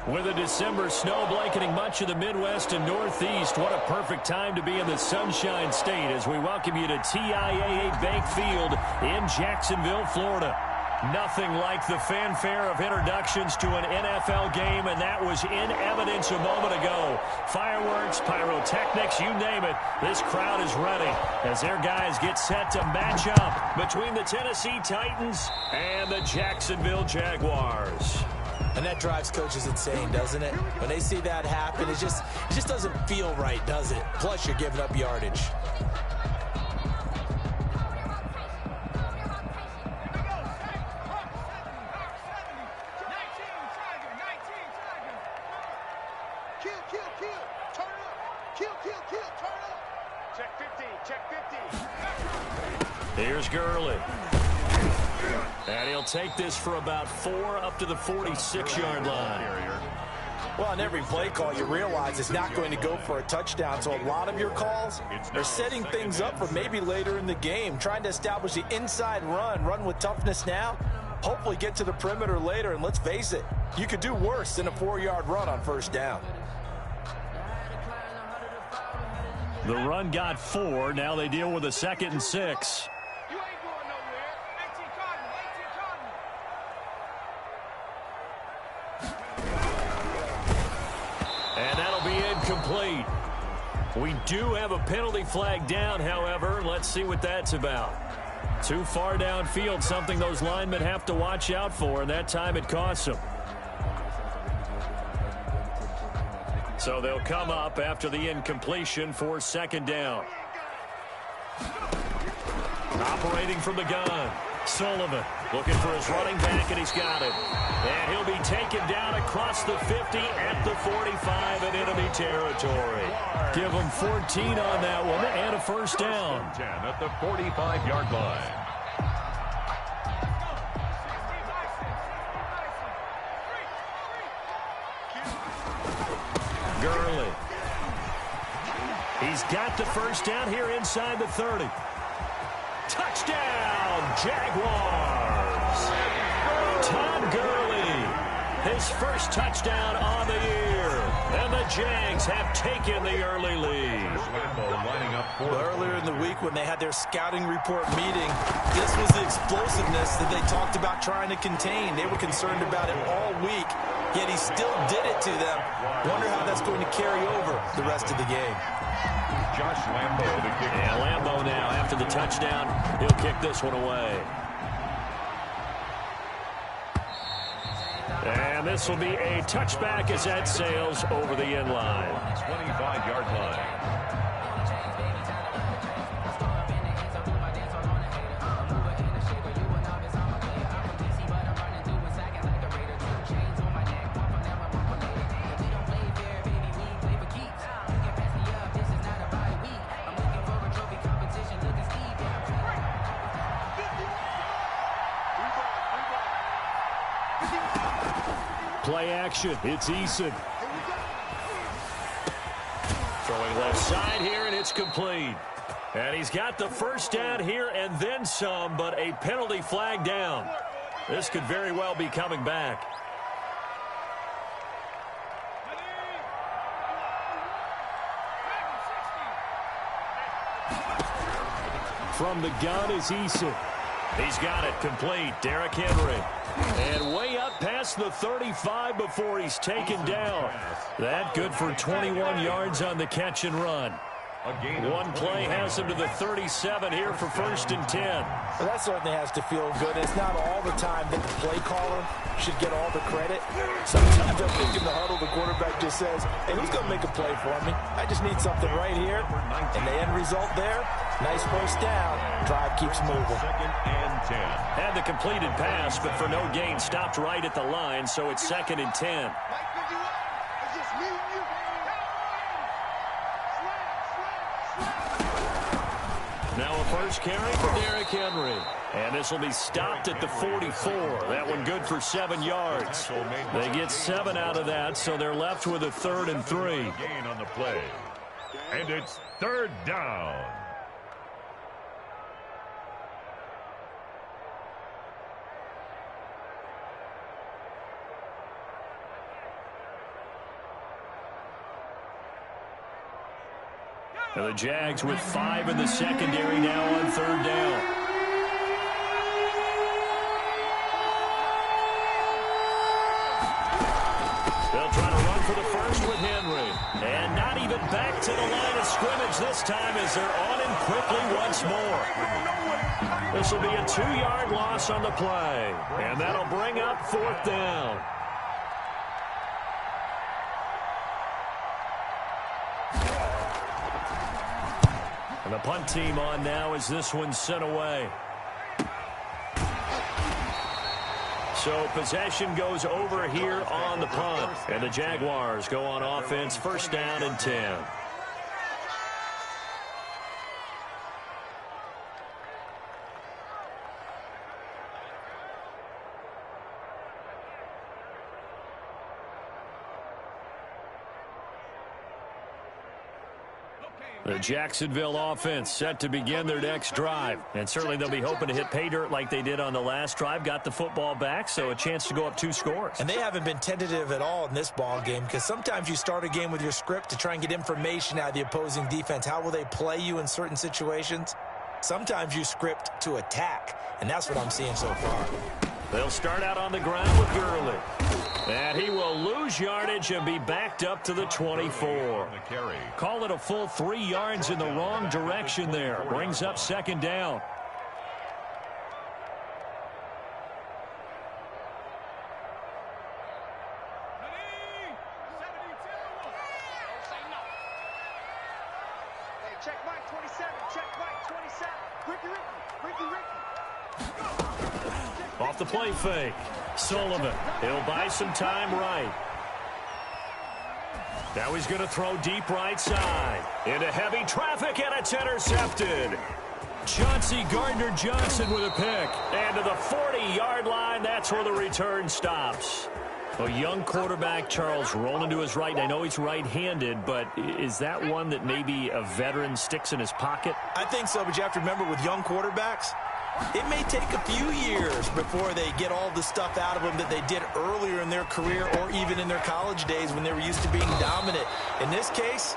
With a December snow blanketing much of the Midwest and Northeast, what a perfect time to be in the Sunshine State as we welcome you to TIAA Bank Field in Jacksonville, Florida. Nothing like the fanfare of introductions to an NFL game, and that was in evidence a moment ago. Fireworks, pyrotechnics, you name it, this crowd is ready as their guys get set to match up between the Tennessee Titans and the Jacksonville Jaguars. And that drives coaches insane, doesn't it? When they see that happen, it just doesn't feel right, does it? Plus, you're giving up yardage. Here's Gurley. And he'll take this for about 4 up to the 46-yard line. Well, on every play call, you realize it's not going to go for a touchdown. So a lot of your calls are setting things up for maybe later in the game, trying to establish the inside run with toughness now, hopefully get to the perimeter later. And let's face it, you could do worse than a 4-yard run on first down. The run got 4. Now they deal with a 2nd and 6. And that'll be incomplete. We do have a penalty flag down, however. Let's see what that's about. Too far downfield, something those linemen have to watch out for, and that time it costs them. So they'll come up after the incompletion for 2nd down. Operating from the gun, Sullivan looking for his running back, and he's got it. And he'll be taken down across the 50 at the 45 in enemy territory. Give him 14 on that one and a first down. 10 at the 45-yard line. Gurley. He's got the first down here inside the 30. Touchdown, Jaguars. Todd Gurley, his first touchdown on the year. And the Jags have taken the early lead. Earlier in the week when they had their scouting report meeting, this was the explosiveness that they talked about trying to contain. They were concerned about it all week, yet he still did it to them. Wonder how that's going to carry over the rest of the game. Josh Lambo, the kicker. And Lambo now, after the touchdown, he'll kick this one away. And this will be a touchback as that sails over the end line. 25-yard line. Play action. It's Eason. Throwing left side here, and it's complete. And he's got the first down here and then some, but a penalty flag down. This could very well be coming back. From the gun is Eason. He's got it complete. Derrick Henry. And way up past the 35 before he's taken down. That good for 21 yards on the catch and run. One play has him to the 37 here for 1st and 10. Well, that certainly has to feel good. It's not all the time that the play caller should get all the credit. Sometimes I think in the huddle, the quarterback just says, hey, who's going to make a play for me? I just need something right here. And the end result there, nice first down. Drive keeps moving. 2nd and 10. Had the completed pass, but for no gain, stopped right at the line, so it's 2nd and 10. Now a first carry for Derrick Henry. And this will be stopped at the 44. That one good for 7 yards. They get 7 out of that, so they're left with a 3rd and 3. Gain on the play. And it's 3rd down. And the Jags with 5 in the secondary now on 3rd down. They'll try to run for the first with Henry. And not even back to the line of scrimmage this time as they're on him quickly once more. This will be a 2-yard loss on the play. And that'll bring up 4th down. And the punt team on now as this one's sent away. So possession goes over here on the punt. And the Jaguars go on offense, 1st down and 10. The Jacksonville offense set to begin their next drive. And certainly they'll be hoping to hit pay dirt like they did on the last drive. Got the football back, so a chance to go up 2 scores. And they haven't been tentative at all in this ball game because sometimes you start a game with your script to try and get information out of the opposing defense. How will they play you in certain situations? Sometimes you script to attack, and that's what I'm seeing so far. They'll start out on the ground with Gurley. And he will lose yardage and be backed up to the 24. Call it a full 3 yards in the wrong direction there. Brings up 2nd down. Check Mike 27. Check Mike 27. Ricky. Off the play fake. Sullivan. He'll buy some time right. Now he's going to throw deep right side. Into heavy traffic, and it's intercepted. Chauncey Gardner-Johnson with a pick. And to the 40-yard line, that's where the return stops. A young quarterback, Charles, rolling to his right. I know he's right-handed, but is that one that maybe a veteran sticks in his pocket? I think so, but you have to remember with young quarterbacks, it may take a few years before they get all the stuff out of them that they did earlier in their career or even in their college days when they were used to being dominant. In this case,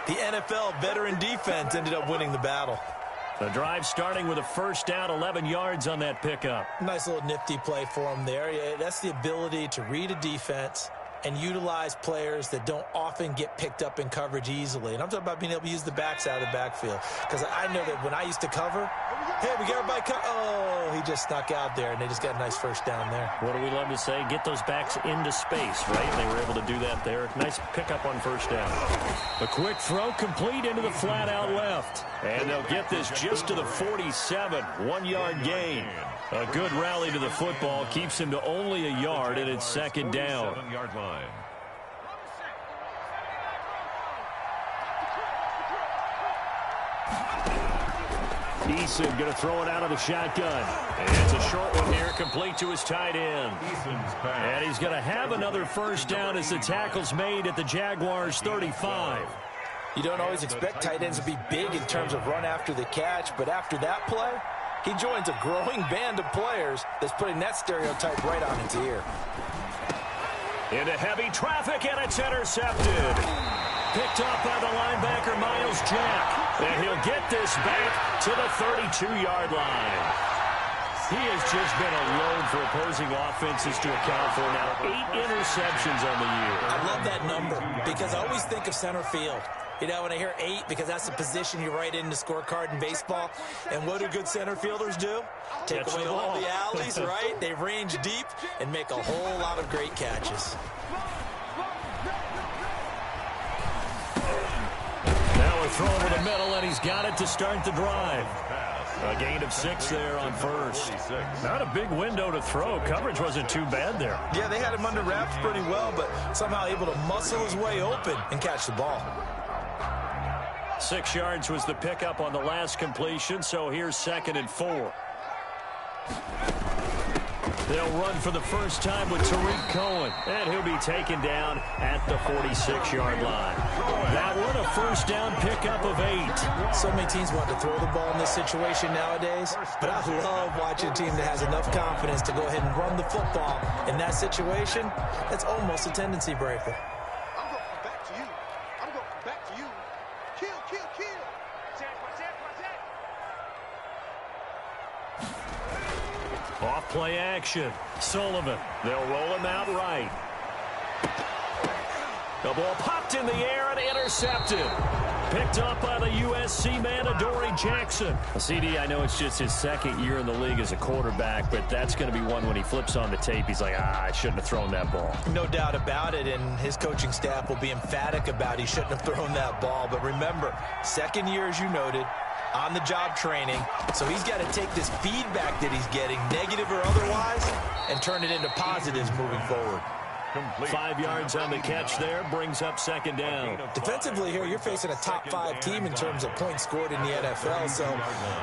the NFL veteran defense ended up winning the battle. The drive starting with a 1st down, 11 yards on that pickup. Nice little nifty play for him there. Yeah, that's the ability to read a defense and utilize players that don't often get picked up in coverage easily. And I'm talking about being able to use the backs out of the backfield. Because I know that when I used to cover, hey, we got everybody oh, he just snuck out there, and they just got a nice 1st down there. What do we love to say? Get those backs into space, right? They were able to do that there. Nice pickup on 1st down. A quick throw complete into the flat out left. And they'll get this just to the 47. 1-yard gain. A good rally to the football. Keeps him to only a yard, and it's 2nd down. 7-yard line. Eason going to throw it out of the shotgun. And it's a short one here, complete to his tight end. And he's going to have another 1st down as the tackle's made at the Jaguars' 35. You don't always expect tight ends to be big in terms of run after the catch, but after that play, he joins a growing band of players that's putting that stereotype right on its ear. Into heavy traffic, and it's intercepted. Picked off by the linebacker, Miles Jack. And he'll get this back to the 32-yard line. He has just been a load for opposing offenses to account for now. 8 interceptions on the year. I love that number because I always think of center field. You know, when I hear 8, because that's the position you write in the scorecard in baseball. And what do good center fielders do? Take away all the alleys, right? They range deep and make a whole lot of great catches. Now a throw over the middle, and he's got it to start the drive. A gain of 6 there on 1st. Not a big window to throw. Coverage wasn't too bad there. Yeah, they had him under wraps pretty well, but somehow able to muscle his way open and catch the ball. 6 yards was the pickup on the last completion, so here's 2nd and 4. They'll run for the first time with Tariq Cohen, and he'll be taken down at the 46-yard line. That one, a 1st down pickup of 8. So many teams want to throw the ball in this situation nowadays, but I love watching a team that has enough confidence to go ahead and run the football. In that situation, that's almost a tendency breaker. I'm going back to you. I'm going back to you. Kill. Off play action. Sullivan. They'll roll him out right. The ball popped in the air and intercepted. Picked up by the USC man, Adoree Jackson. CD, I know it's just his second year in the league as a quarterback, but that's going to be one when he flips on the tape. He's like, I shouldn't have thrown that ball. No doubt about it, and his coaching staff will be emphatic about he shouldn't have thrown that ball. But remember, second year, as you noted, on-the-job training. So he's got to take this feedback that he's getting, negative or otherwise, and turn it into positives moving forward. 5 yards on the catch there, brings up second down. Defensively here, you're facing a top-5 team in terms of points scored in the NFL. So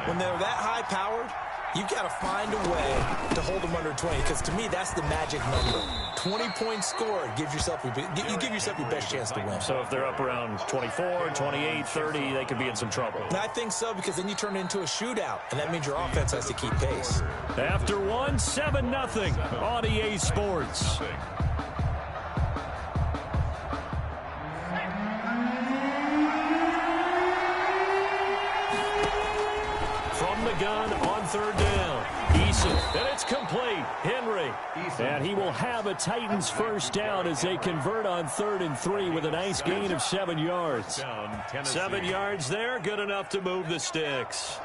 when they're that high-powered, you've got to find a way to hold them under 20, because to me, that's the magic number. 20 points scored, you give yourself your best chance to win. So if they're up around 24, 28, 30, they could be in some trouble. And I think so, because then you turn it into a shootout, and that means your offense has to keep pace. After one, 7-0 on EA Sports. From the gun on third down. Eason, and it's complete. Henry. And he will have a Titans first down as they convert on 3rd and 3 with a nice gain of 7 yards. 7 yards there, good enough to move the sticks.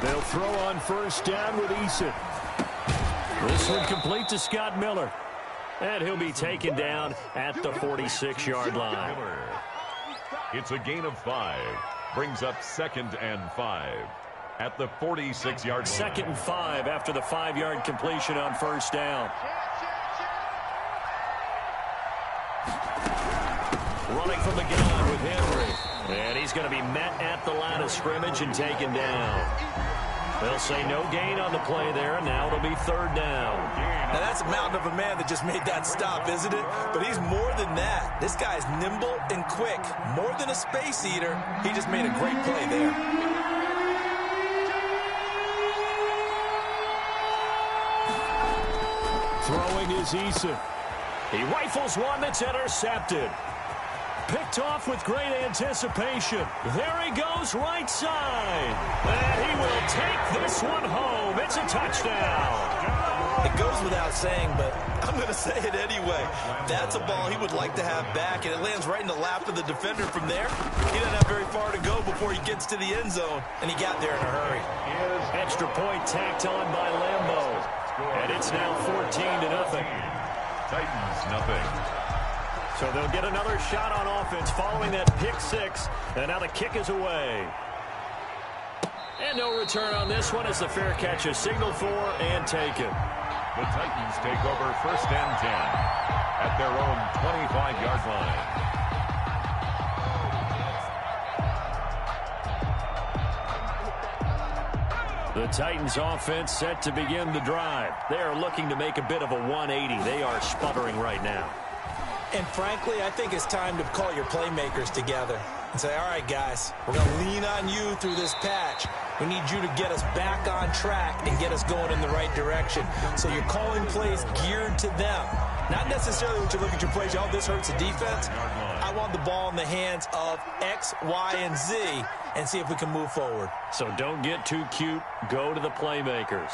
They'll throw on first down with Eason. This one complete to Scott Miller. And he'll be taken down at the 46-yard line. It's a gain of 5. Brings up 2nd and 5 at the 46-yard line. 2nd and 5 after the 5-yard completion on first down. Running from the gun with Henry. And he's going to be met at the line of scrimmage and taken down. They'll say no gain on the play there, and now it'll be 3rd down. Now, that's a mountain of a man that just made that stop, isn't it? But he's more than that. This guy's nimble and quick. More than a space eater, he just made a great play there. Throwing is Eason. He rifles one that's intercepted. Picked off with great anticipation. There he goes, right side. And he will take this one home. It's a touchdown. It goes without saying, but I'm going to say it anyway. That's a ball he would like to have back, and it lands right in the lap of the defender from there. He doesn't have very far to go before he gets to the end zone, and he got there in a hurry. Extra point tacked on by Lambeau. And it's now 14-0. Titans, nothing. So they'll get another shot on offense following that pick 6. And now the kick is away. And no return on this one as the fair catch is signaled for and taken. The Titans take over 1st and 10 at their own 25-yard line. The Titans offense set to begin the drive. They are looking to make a bit of a 180. They are sputtering right now. And frankly, I think it's time to call your playmakers together and say, all right, guys, we're going to lean on you through this patch. We need you to get us back on track and get us going in the right direction. So you're calling plays geared to them. Not necessarily when you look at your plays, oh, this hurts the defense. I want the ball in the hands of X, Y, and Z and see if we can move forward. So don't get too cute. Go to the playmakers.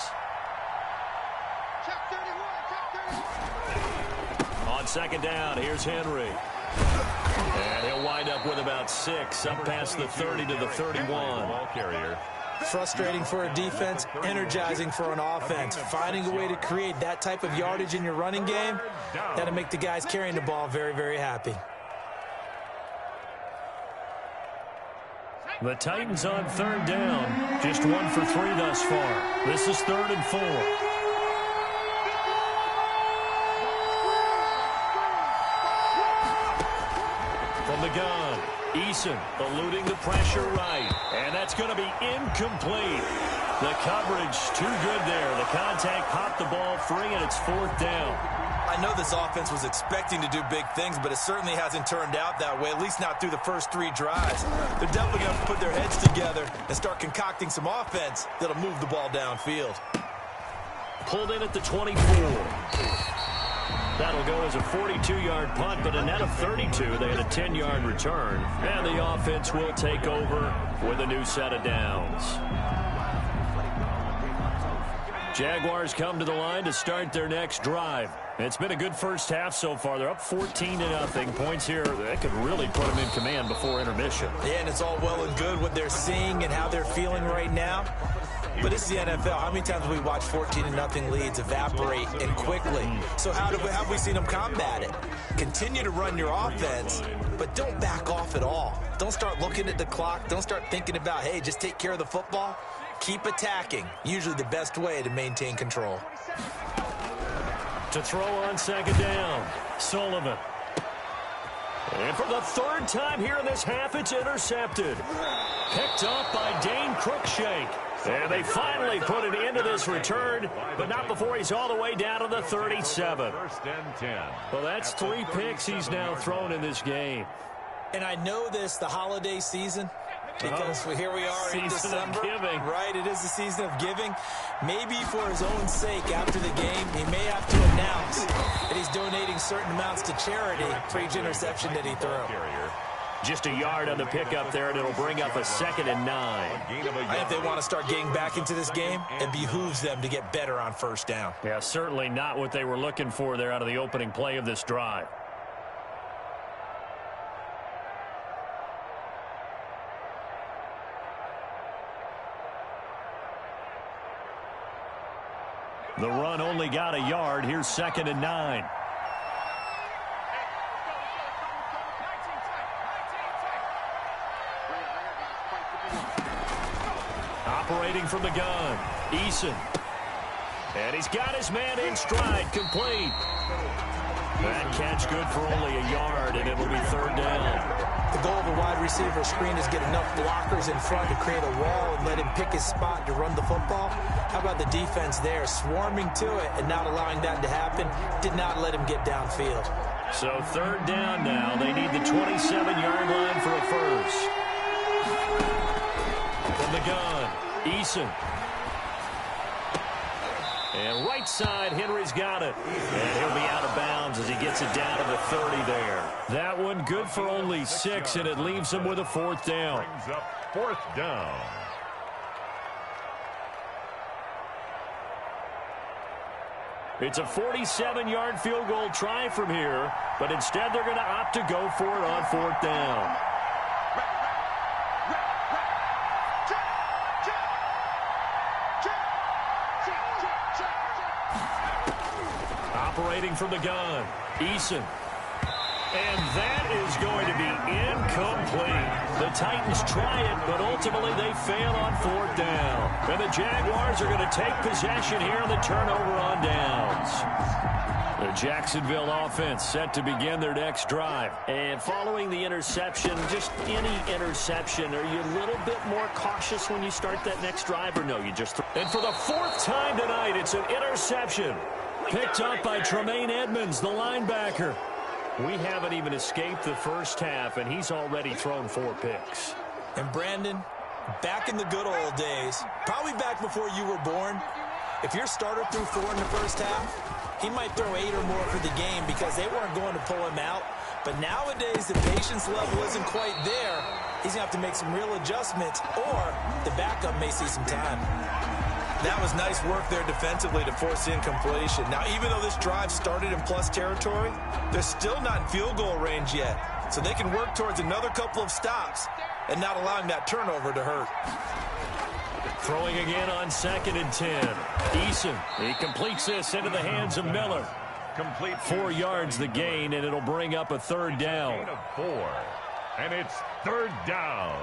On 2nd down, here's Henry. And he'll wind up with about 6, up past the 30 to the 31. Ball carrier. Frustrating for a defense, energizing for an offense. Finding a way to create that type of yardage in your running game, that'll make the guys carrying the ball very, very happy. The Titans on 3rd down, just 1 for 3 thus far. This is 3rd and 4. From the gun, Eason eluding the pressure right. And that's going to be incomplete. The coverage too good there. The contact popped the ball free, and it's 4th down. I know this offense was expecting to do big things, but it certainly hasn't turned out that way, at least not through the first 3 drives. They're definitely going to put their heads together and start concocting some offense that'll move the ball downfield. Pulled in at the 24. That'll go as a 42-yard punt, but a net of 32. They had a 10-yard return. And the offense will take over with a new set of downs. Jaguars come to the line to start their next drive. It's been a good first half so far. They're up 14-0. Points here that could really put them in command before intermission. Yeah, and it's all well and good what they're seeing and how they're feeling right now. But this is the NFL. How many times have we watched 14-0 leads evaporate and quickly? So how have we seen them combat it? Continue to run your offense, but don't back off at all. Don't start looking at the clock. Don't start thinking about, hey, just take care of the football. Keep attacking. Usually the best way to maintain control. To throw on second down, Sullivan. And for the third time here in this half, it's intercepted. Picked up by Dane Cruikshank. And they finally put an end to this return, but not before he's all the way down to the 37. First and 10. Well, that's 3 picks he's now thrown in this game. And I know this, the holiday season, because here we are in December. Giving. Right, it is the season of giving. Maybe for his own sake after the game, he may have to announce that he's donating certain amounts to charity for each interception that he threw. Just a yard on the pickup there, and it'll bring up a 2nd and 9. I think they want to start getting back into this game, it behooves them to get better on first down. Yeah, certainly not what they were looking for there out of the opening play of this drive. The run only got a yard. Here's 2nd and 9. Operating from the gun, Eason. And he's got his man in stride, complete. That catch good for only a yard, and it'll be 3rd down. The goal of a wide receiver screen is get enough blockers in front to create a wall and let him pick his spot to run the football. How about the defense there, swarming to it and not allowing that to happen? Did not let him get downfield. So 3rd down now. They need the 27-yard line for a first. From the gun, Eason. And right side, Henry's got it. And he'll be out of bounds as he gets it down to the 30 there. That one good for only 6, and it leaves him with a 4th down. Brings up 4th down. It's a 47-yard field goal try from here, but instead they're going to opt to go for it on 4th down. Operating from the gun, Eason. And that is going to be incomplete. The Titans try it, but ultimately they fail on 4th down. And the Jaguars are going to take possession here on the turnover on downs. The Jacksonville offense set to begin their next drive. And following the interception, just any interception, are you a little bit more cautious when you start that next drive, or no, you just... And for the 4th time tonight, it's an interception. Picked up by Tremaine Edmonds, the linebacker. We haven't even escaped the first half, and he's already thrown 4 picks. And Brandon, back in the good old days, probably back before you were born, if your starter threw 4 in the first half, he might throw 8 or more for the game because they weren't going to pull him out. But nowadays, the patience level isn't quite there. He's going to have to make some real adjustments, or the backup may see some time. That was nice work there defensively to force the incompletion. Now, even though this drive started in plus territory, they're still not in field goal range yet. So they can work towards another couple of stops and not allowing that turnover to hurt. Throwing again on 2nd and 10. Eason, he completes this into the hands of Miller. Complete 4 yards the gain, and it'll bring up a 3rd down. Gain of 4. And it's 3rd down.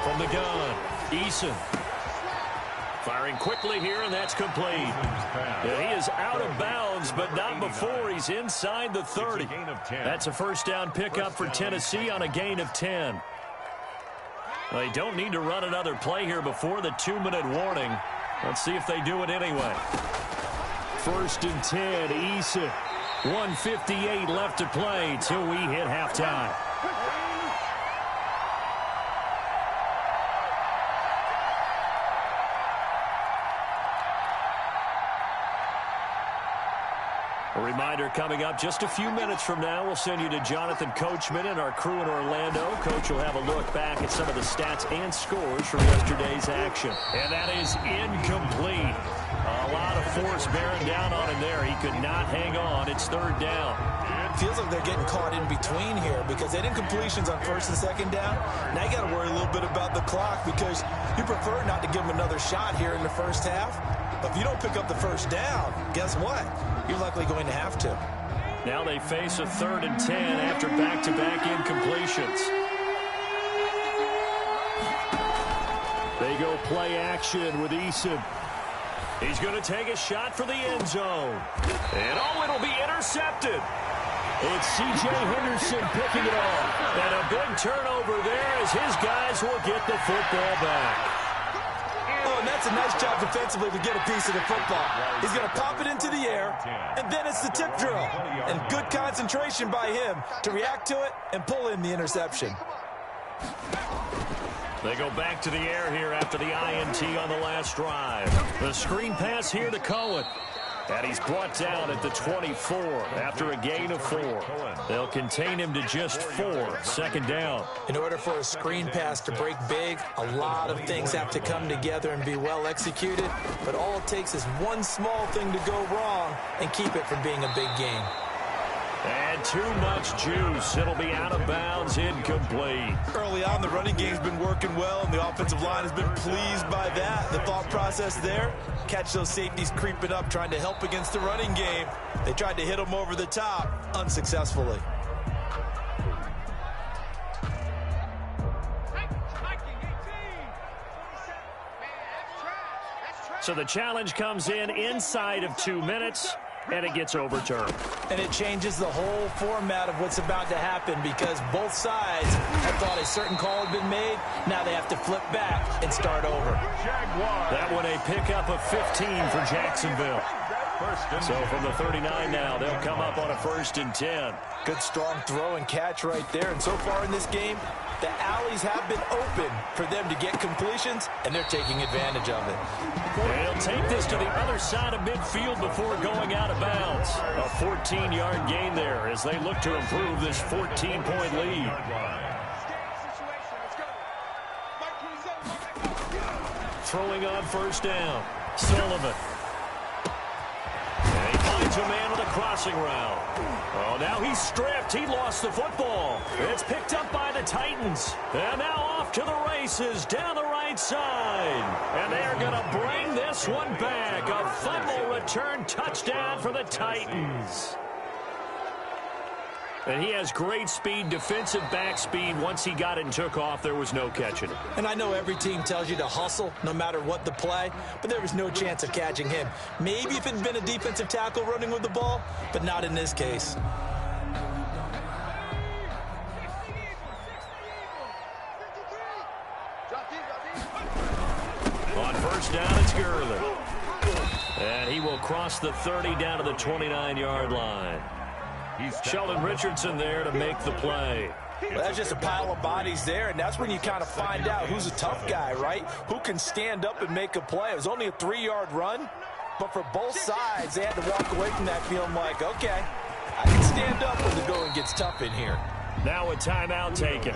From the gun, Eason. Firing quickly here, and that's complete. And he is out of bounds, but not before he's inside the 30. That's a first down pickup for Tennessee on a gain of 10. They don't need to run another play here before the 2-minute warning. Let's see if they do it anyway. First and 10, Eason. 1:58 left to play till we hit halftime. A reminder coming up just a few minutes from now, we'll send you to Jonathan Coachman and our crew in Orlando. Coach will have a look back at some of the stats and scores from yesterday's action. And that is incomplete. A lot of force bearing down on him there. He could not hang on. It's third down. It feels like they're getting caught in between here because they did incompletions on first and second down. Now you got to worry a little bit about the clock because you prefer not to give them another shot here in the first half. But if you don't pick up the first down, guess what? You're likely going to have to. Now they face a 3rd and 10 after back-to-back incompletions. They go play action with Eason. He's going to take a shot for the end zone. And it'll be intercepted. It's C.J. Henderson picking it off. And a big turnover there as his guys will get the football back. Oh, and that's a nice job defensively to get a piece of the football. He's going to pop it into the air, and then it's the tip drill. And good concentration by him to react to it and pull in the interception. They go back to the air here after the INT on the last drive. The screen pass here to Cohen. And he's brought down at the 24 after a gain of 4. They'll contain him to just 4. Second down. In order for a screen pass to break big, a lot of things have to come together and be well executed. But all it takes is one small thing to go wrong and keep it from being a big gain. And too much juice. It'll be out of bounds, incomplete. Early on, the running game's been working well, and the offensive line has been pleased by that. The thought process there, catch those safeties creeping up, trying to help against the running game. They tried to hit them over the top, unsuccessfully. So the challenge comes in inside of 2 minutes. And it gets overturned. And it changes the whole format of what's about to happen because both sides have thought a certain call had been made. Now they have to flip back and start over. That one a pickup of 15 for Jacksonville. So from the 39 now, they'll come up on a 1st and 10. Good strong throw and catch right there. And so far in this game, the alleys have been open for them to get completions, and they're taking advantage of it. They'll take this to the other side of midfield before going out of bounds. A 14-yard gain there as they look to improve this 14-point lead. Throwing on first down. Sullivan. And he finds a man with a crossing route. Oh, now he's stripped. He lost the football. It's picked up by the Titans. And now off to the races down the right side. And they're going to bring this one back. A fumble return touchdown for the Titans. And he has great speed, defensive back speed. Once he got it and took off, there was no catching him. And I know every team tells you to hustle no matter what the play, but there was no chance of catching him. Maybe if it had been a defensive tackle running with the ball, but not in this case. On first down, it's Gurley. And he will cross the 30 down to the 29-yard line. Sheldon Richardson there to make the play. Well, that's just a pile of bodies there, and that's when you kind of find out who's a tough guy, right? Who can stand up and make a play. It was only a 3-yard run, but for both sides, they had to walk away from that feeling like, okay, I can stand up when the going gets tough in here. Now a timeout taken.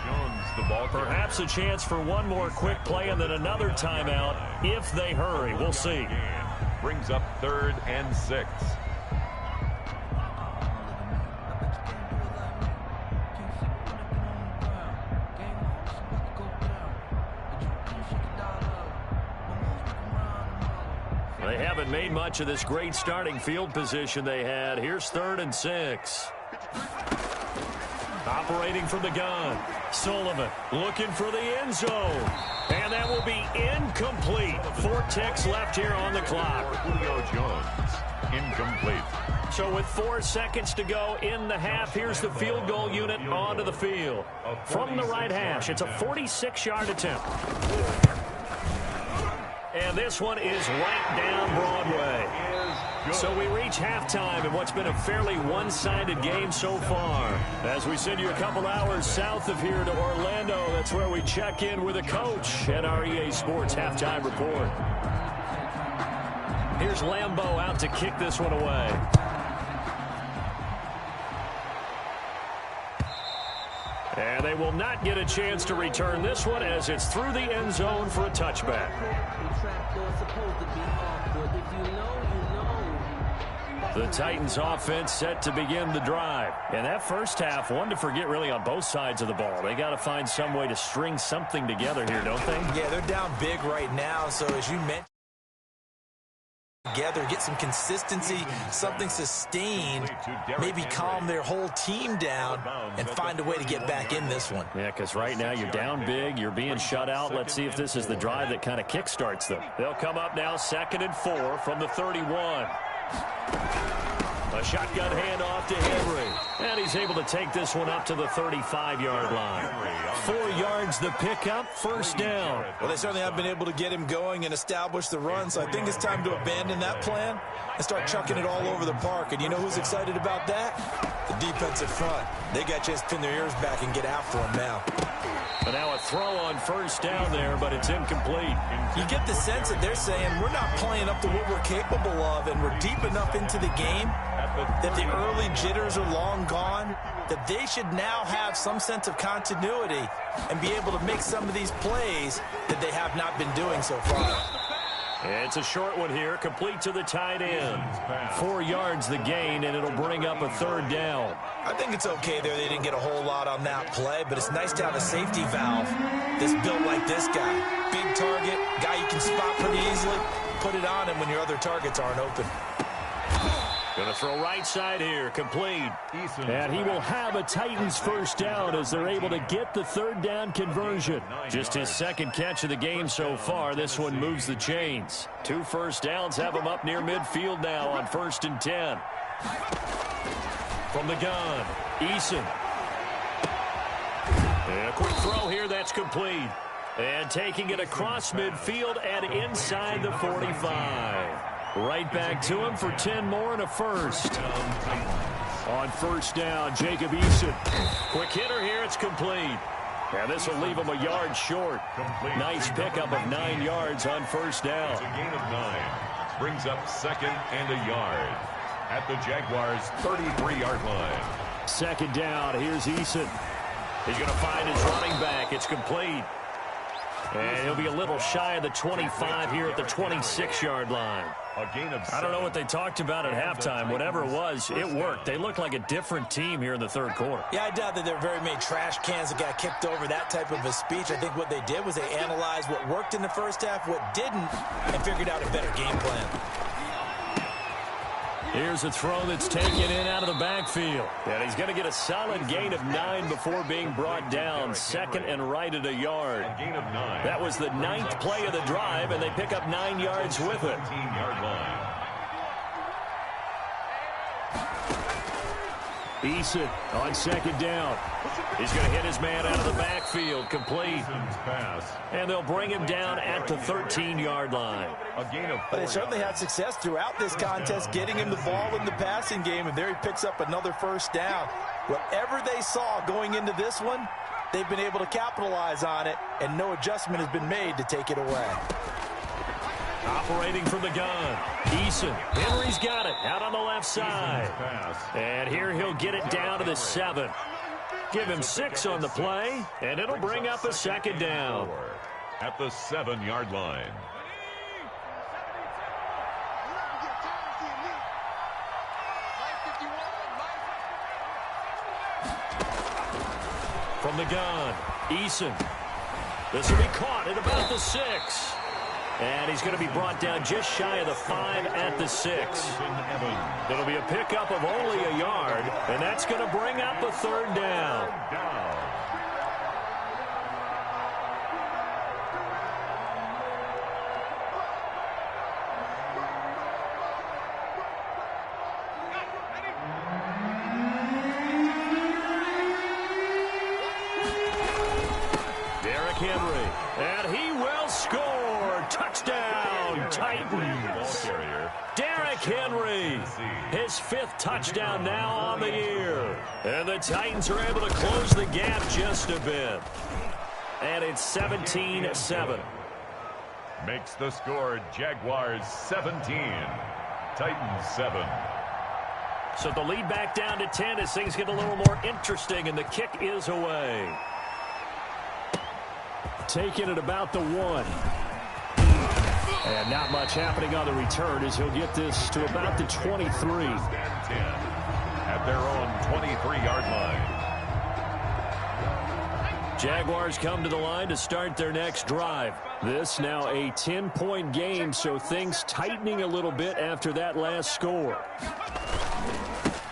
Perhaps a chance for one more quick play and then another timeout if they hurry. We'll see. Brings up 3rd and 6. They haven't made much of this great starting field position they had. Here's 3rd and 6. Operating from the gun, Sullivan looking for the end zone. And that will be incomplete. 4 ticks left here on the clock. Julio Jones, incomplete. So with 4 seconds to go in the half, here's the field goal unit onto the field. From the right hash, it's a 46-yard attempt. And this one is right down Broadway. So we reach halftime in what's been a fairly one-sided game so far. As we send you a couple hours south of here to Orlando, that's where we check in with a coach at our EA Sports Halftime Report. Here's Lambeau out to kick this one away. And they will not get a chance to return this one as it's through the end zone for a touchback. The Titans offense set to begin the drive. And that first half, one to forget really on both sides of the ball. They got to find some way to string something together here, don't they? Yeah, they're down big right now. So as you mentioned, together, get some consistency, something sustained, maybe calm their whole team down and find a way to get back in this one. Yeah, because right now you're down big, you're being shut out. Let's see if this is the drive that kind of kickstarts them. They'll come up now 2nd and 4 from the 31. A shotgun handoff to Henry. And he's able to take this one up to the 35-yard line. 4 yards the pickup, first down. Well, they certainly have been able to get him going and establish the run, so I think it's time to abandon that plan and start chucking it all over the park. And you know who's excited about that? The defensive front. They got a chance to pin their ears back and get after him now. But now a throw on first down there, but it's incomplete. You get the sense that they're saying we're not playing up to what we're capable of, and we're deep enough into the game that the early jitters are long gone, that they should now have some sense of continuity and be able to make some of these plays that they have not been doing so far. It's a short one here, complete to the tight end. 4 yards the gain, and it'll bring up a third down. I think it's okay there. They didn't get a whole lot on that play, but it's nice to have a safety valve that's built like this guy. Big target, guy you can spot pretty easily. Put it on him when your other targets aren't open. Going to throw right side here, complete. And he will have a Titans first down as they're able to get the third down conversion. Just his second catch of the game so far. This one moves the chains. 2 first downs have him up near midfield now on 1st and 10. From the gun, Eason. And a quick throw here, that's complete. And taking it across midfield and inside the 45. Right back to him for 10 more and a first. On first down, Jacob Eason. Quick hitter here, it's complete. And this will leave him a yard short. Nice pickup of 9 yards on first down. It's a gain of 9. Brings up 2nd and a yard at the Jaguars' 33-yard line. 2nd down, here's Eason. He's going to find his running back. It's complete. And he'll be a little shy of the 25 here at the 26-yard line. I don't know what they talked about at halftime. Whatever it was, it worked. They look like a different team here in the third quarter. Yeah, I doubt that there are very many trash cans that got kicked over, that type of a speech. I think what they did was they analyzed what worked in the first half, what didn't, and figured out a better game plan. Here's a throw that's taken in out of the backfield. And he's going to get a solid gain of 9 before being brought down. 2nd and right at a yard. That was the 9th play of the drive, and they pick up 9 yards with it. Eason on 2nd down. He's going to hit his man out of the backfield, complete. And they'll bring him down at the 13-yard line. But they certainly had success throughout this contest, getting him the ball in the passing game, and there he picks up another first down. Whatever they saw going into this one, they've been able to capitalize on it, and no adjustment has been made to take it away. Operating from the gun, Eason. Henry's got it out on the left side. And here he'll get it down to the 7. Give him 6 on the play, and it'll bring up a 2nd down. At the 7-yard line. From the gun, Eason. This will be caught at about the 6. And he's going to be brought down just shy of the 5 at the 6. It'll be a pickup of only a yard, and that's going to bring up a third down. Henry, and he will score. Touchdown, Titans. Derrick Henry, his 5th touchdown now on the year. And the Titans are able to close the gap just a bit. And it's 17-7. Makes the score Jaguars 17, Titans 7. So the lead back down to 10 as things get a little more interesting, and the kick is away. Taken at about the 1. And not much happening on the return as he'll get this to about the 23. At their own 23-yard line. Jaguars come to the line to start their next drive. This now a 10-point game, so things tightening a little bit after that last score.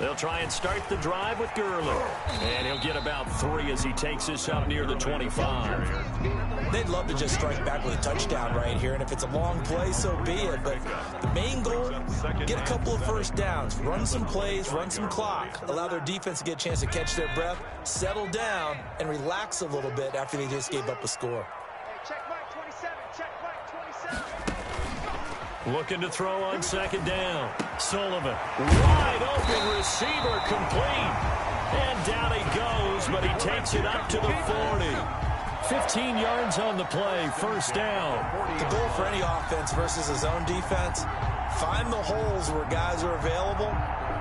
They'll try and start the drive with Gurley. And he'll get about 3 as he takes this up near the 25. They'd love to just strike back with a touchdown right here, and if it's a long play, so be it. But the main goal, get a couple of first downs, run some plays, run some clock, allow their defense to get a chance to catch their breath, settle down, and relax a little bit after they just gave up a score. Check mark 27, check mark 27. Looking to throw on second down. Sullivan, wide open receiver, complete. And down he goes, but he takes it up to the 40. 15 yards on the play, first down. The goal for any offense versus his own defense, find the holes where guys are available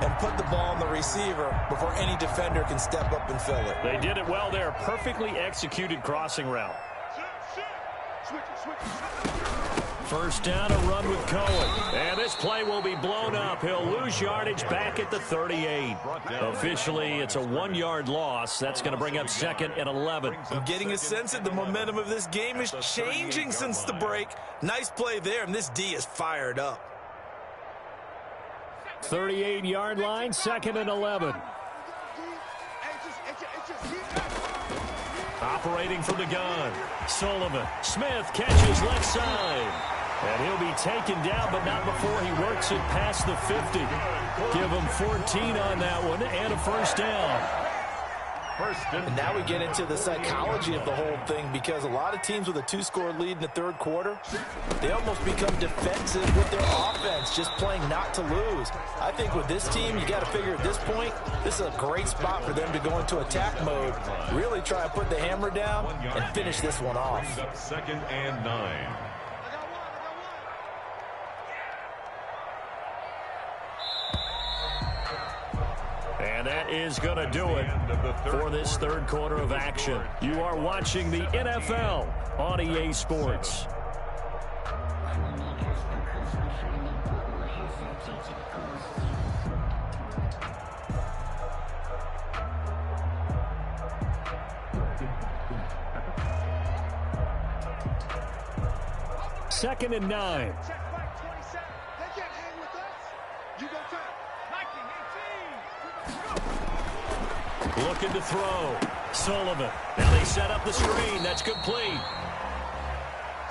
and put the ball on the receiver before any defender can step up and fill it. They did it well there. Perfectly executed crossing route. First down, a run with Cohen. And this play will be blown up. He'll lose yardage back at the 38. Officially, it's a 1-yard loss. That's going to bring up 2nd and 11. I'm getting a sense that the momentum of this game is changing since the break. Nice play there, and this D is fired up. 38-yard line, 2nd and 11. Operating from the gun. Sullivan. Smith catches left side. And he'll be taken down, but not before he works it past the 50. Give him 14 on that one and a first down. And now we get into the psychology of the whole thing, because a lot of teams with a 2-score lead in the third quarter, they almost become defensive with their offense, just playing not to lose. I think with this team, you got to figure at this point, this is a great spot for them to go into attack mode, really try and put the hammer down and finish this one off. 2nd and 9. And that is going to do it for this third quarter of action. You are watching the NFL on EA Sports. Second and 9. Looking to throw. Sullivan. Now they set up the screen. That's complete.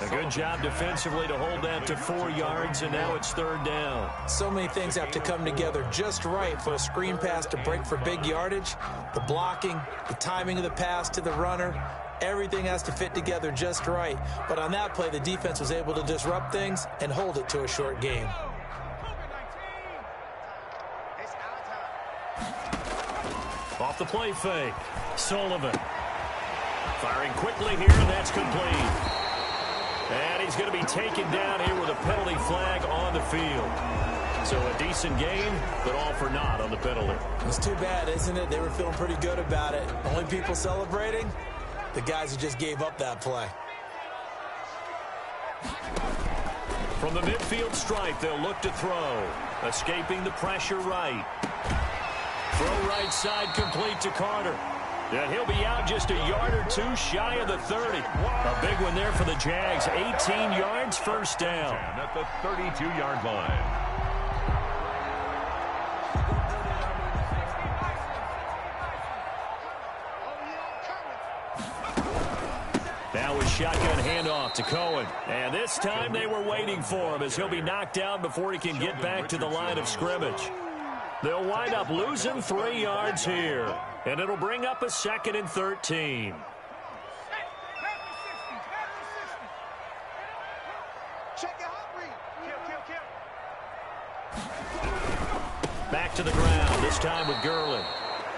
A good job defensively to hold that to 4 yards, and now it's third down. So many things have to come together just right for a screen pass to break for big yardage. The blocking, the timing of the pass to the runner, everything has to fit together just right. But on that play, the defense was able to disrupt things and hold it to a short game. Off the play fake. Sullivan. Firing quickly here, and that's complete. And he's going to be taken down here with a penalty flag on the field. So a decent game, but all for naught on the penalty. It's too bad, isn't it? They were feeling pretty good about it. Only people celebrating, the guys who just gave up that play. From the midfield stripe, they'll look to throw. Escaping the pressure right. Throw right side complete to Carter. And he'll be out just a yard or two shy of the 30. A big one there for the Jags. 18 yards, first down. At the 32-yard line. Now a shotgun handoff to Cohen. And this time they were waiting for him as he'll be knocked down before he can get back to the line of scrimmage. They'll wind up losing 3 yards here. And it'll bring up a 2nd and 13. Back to the ground, this time with Gurley.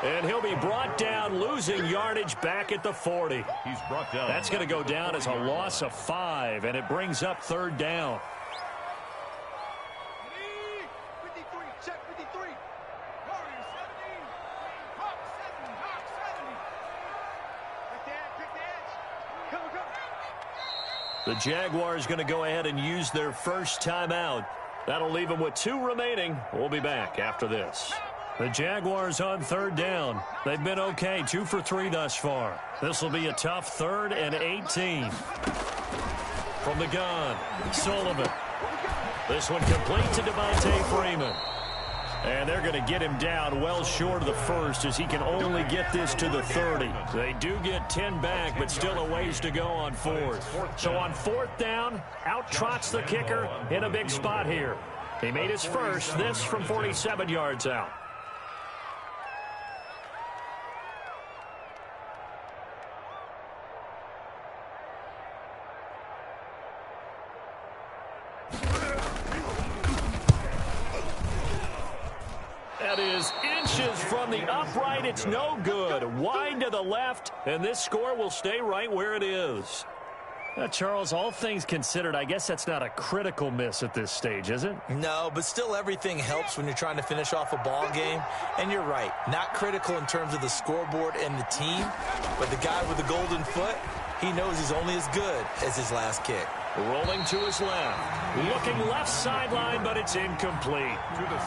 And he'll be brought down, losing yardage back at the 40. He's brought down. That's going to go down as a loss of 5, and it brings up 3rd down. 53, check 53. Warriors 17. Hawk 7, Hawk 70. Pick the edge. Come. The Jaguars going to go ahead and use their first timeout. That'll leave them with 2 remaining. We'll be back after this. The Jaguars on 3rd down. They've been okay, 2 for 3 thus far. This will be a tough 3rd and 18. From the gun, Sullivan. This one complete to Devontae Freeman. And they're going to get him down well short of the 1st as he can only get this to the 30. They do get 10 back, but still a ways to go on 4th. So on 4th down, out trots the kicker in a big spot here. He made his first, this from 47 yards out. That is inches from the upright. It's no good. Wide to the left, and this score will stay right where it is. Charles, all things considered, I guess that's not a critical miss at this stage, is it? No, but still everything helps when you're trying to finish off a ball game. And you're right, not critical in terms of the scoreboard and the team, but the guy with the golden foot, he knows he's only as good as his last kick. Rolling to his left. Looking left sideline, but it's incomplete.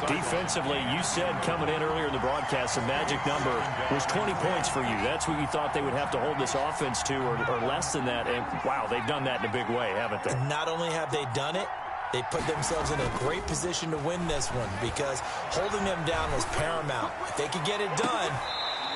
Defensively, you said coming in earlier in the broadcast, the magic number was 20 points for you. That's what you thought they would have to hold this offense to, or less than that. And, wow, they've done that in a big way, haven't they? Not only have they done it, they put themselves in a great position to win this one because holding them down was paramount. If they could get it done,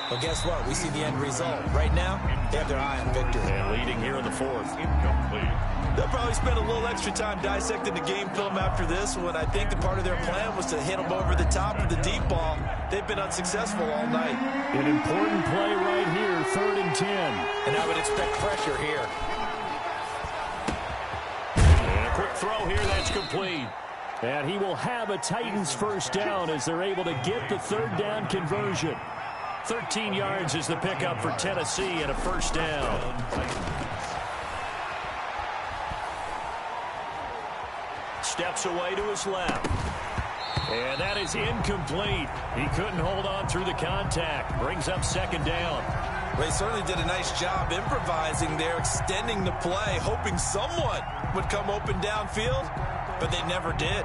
well, guess what? We see the end result. Right now, they have their eye on victory. And leading here in the 4th. Incomplete. They'll probably spend a little extra time dissecting the game film after this one. I think the part of their plan was to hit them over the top with the deep ball. They've been unsuccessful all night. An important play right here, 3rd and 10. And I would expect pressure here. And a quick throw here, that's complete. And he will have a Titans first down as they're able to get the 3rd down conversion. 13 yards is the pickup for Tennessee and a first down. Steps away to his left. And that is incomplete. He couldn't hold on through the contact. Brings up 2nd down. Well, he certainly did a nice job improvising there, extending the play, hoping someone would come open downfield, but they never did.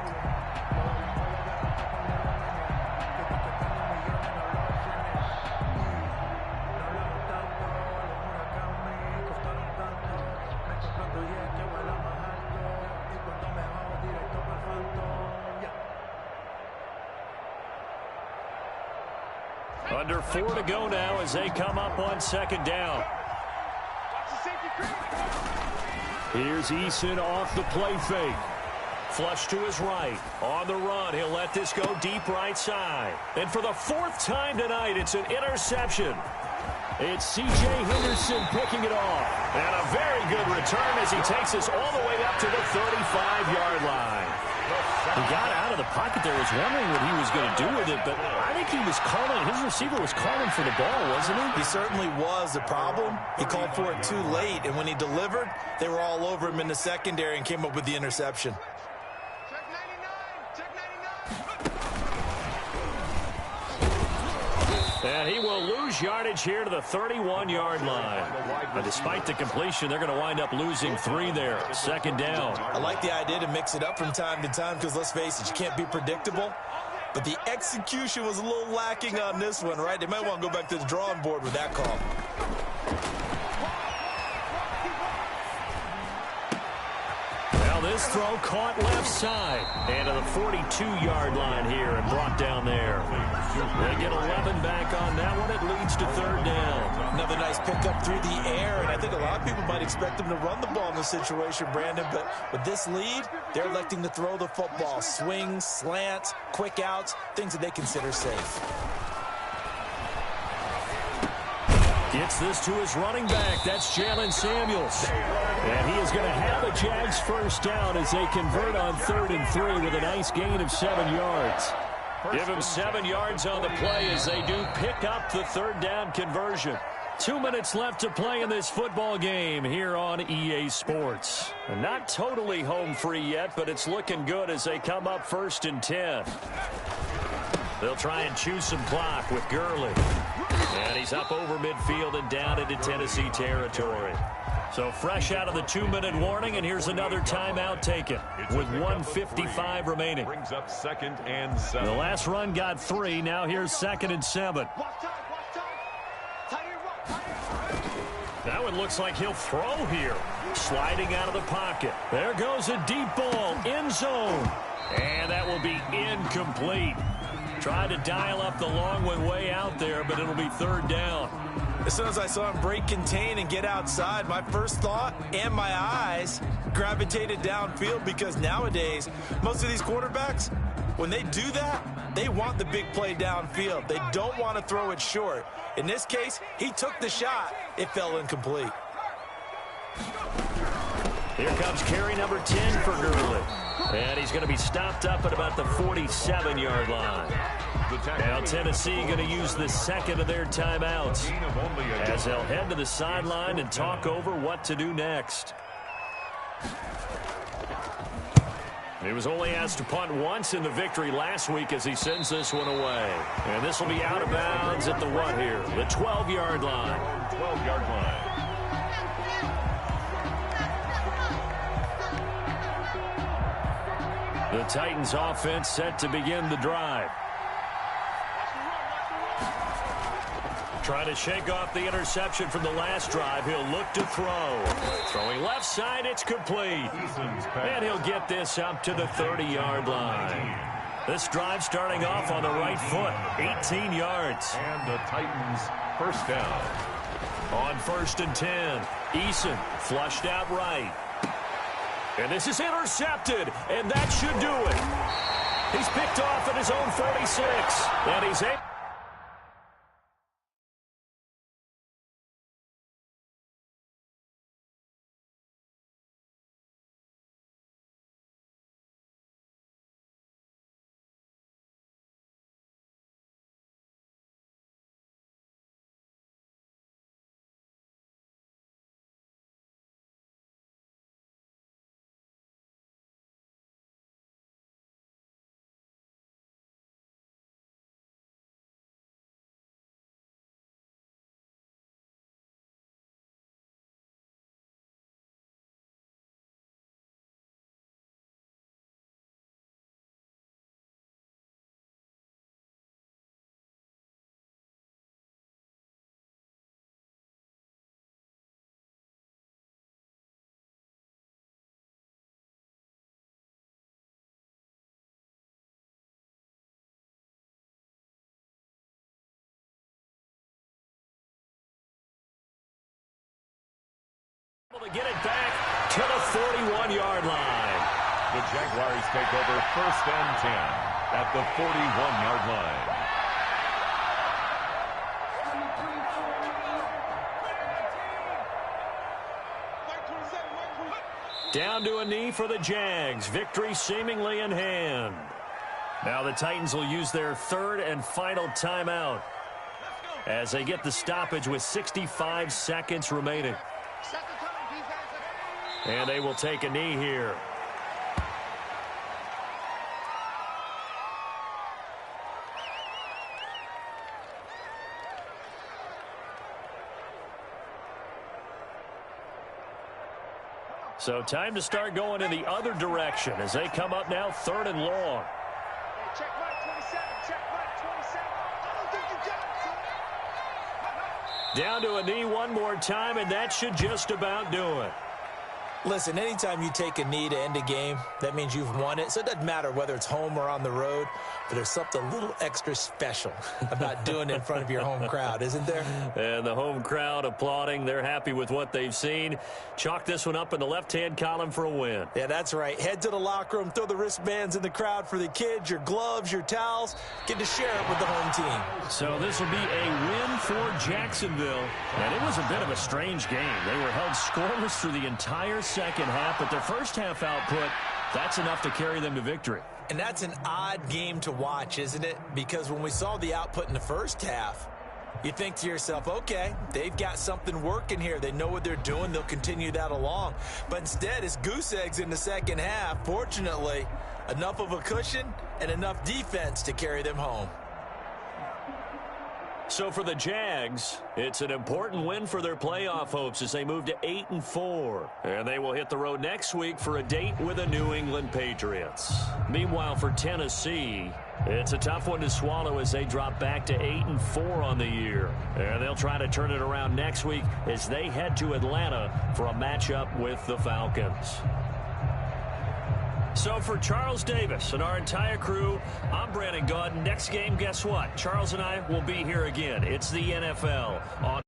Under 4 to go now as they come up on 2nd down. Here's Eason off the play fake. Flush to his right. On the run, he'll let this go deep right side. And for the 4th time tonight, it's an interception. It's C.J. Henderson picking it off. And a very good return as he takes us all the way up to the 35-yard line. He got out of the pocket there. Was wondering what he was going to do with it, but I think he was calling. His receiver was calling for the ball, wasn't he? He certainly was. The problem, he called for it too late, and when he delivered, they were all over him in the secondary and came up with the interception. Check 99, check 99. And he will lose yardage here to the 31-yard line. And despite the completion, they're going to wind up losing 3 there. 2nd down. I like the idea to mix it up from time to time because, let's face it, you can't be predictable. but the execution was a little lacking on this one, right? They might want to go back to the drawing board with that call. Well, this throw caught left side. And to the 42-yard line here and brought down there. They get 11 back on that one. It leads to third down. Another nice pickup through the air, and I think a lot of people might expect them to run the ball in this situation, Brandon, but with this lead, they're electing to throw the football. Swings, slants, quick outs, things that they consider safe. Gets this to his running back. That's Jalen Samuels. And he is going to have a Jags first down as they convert on 3rd and 3 with a nice gain of 7 yards. Give him 7 yards on the play as they do pick up the third down conversion. 2 minutes left to play in this football game here on EA Sports. Not totally home free yet, but it's looking good as they come up 1st and 10. They'll try and chew some clock with Gurley. And he's up over midfield and down into Tennessee territory. So fresh out of the 2-minute warning, and here's another timeout taken with 1:55 remaining. Brings up 2nd and 7. The last run got 3. Now here's 2nd and 7. That one looks like he'll throw here. Sliding out of the pocket. There goes a deep ball. End zone. And that will be incomplete. Tried to dial up the long one way out there, but it'll be third down. As soon as I saw him break contain and get outside, my first thought and my eyes gravitated downfield, because nowadays, most of these quarterbacks, when they do that, they want the big play downfield. They don't want to throw it short. In this case, he took the shot. It fell incomplete. Here comes carry number 10 for Gurley. And he's going to be stopped up at about the 47-yard line. Now Tennessee going to use the second of their timeouts as they'll head to the sideline and talk over what to do next. He was only asked to punt once in the victory last week as he sends this one away. And this will be out of bounds at the what here? The 12-yard line. 12-yard line. The Titans offense set to begin the drive. Trying to shake off the interception from the last drive. He'll look to throw. Throwing left side, it's complete. And he'll get this up to the 30-yard line. This drive starting off on the right foot. 18 yards. And the Titans first down. On 1st and 10. Eason flushed out right. And this is intercepted, and that should do it. He's picked off at his own 46, and he's able. To get it back to the 41-yard line. The Jaguars take over 1st and 10 at the 41-yard line. Down to a knee for the Jags. Victory seemingly in hand. Now the Titans will use their 3rd and final timeout as they get the stoppage with 65 seconds remaining. And they will take a knee here. So time to start going in the other direction as they come up now 3rd and long. Check right, 27. Down to a knee one more time, and that should just about do it. Listen, anytime you take a knee to end a game, that means you've won it. So it doesn't matter whether it's home or on the road, but there's something a little extra special about doing it in front of your home crowd, isn't there? And the home crowd applauding. They're happy with what they've seen. Chalk this one up in the left-hand column for a win. Yeah, that's right. Head to the locker room, throw the wristbands in the crowd for the kids, your gloves, your towels. Get to share it with the home team. So this will be a win for Jacksonville. And it was a bit of a strange game. They were held scoreless through the entire second half, but their first half output, that's enough to carry them to victory. And that's an odd game to watch, isn't it? Because when we saw the output in the first half, you think to yourself, okay, they've got something working here. They know what they're doing. They'll continue that along. But instead, it's goose eggs in the second half. Fortunately, enough of a cushion and enough defense to carry them home. So for the Jags, it's an important win for their playoff hopes as they move to 8-4. And they will hit the road next week for a date with the New England Patriots. Meanwhile, for Tennessee, it's a tough one to swallow as they drop back to 8-4 on the year. And they'll try to turn it around next week as they head to Atlanta for a matchup with the Falcons. So for Charles Davis and our entire crew, I'm Brandon Gaudin. Next game, guess what? Charles and I will be here again. It's the NFL on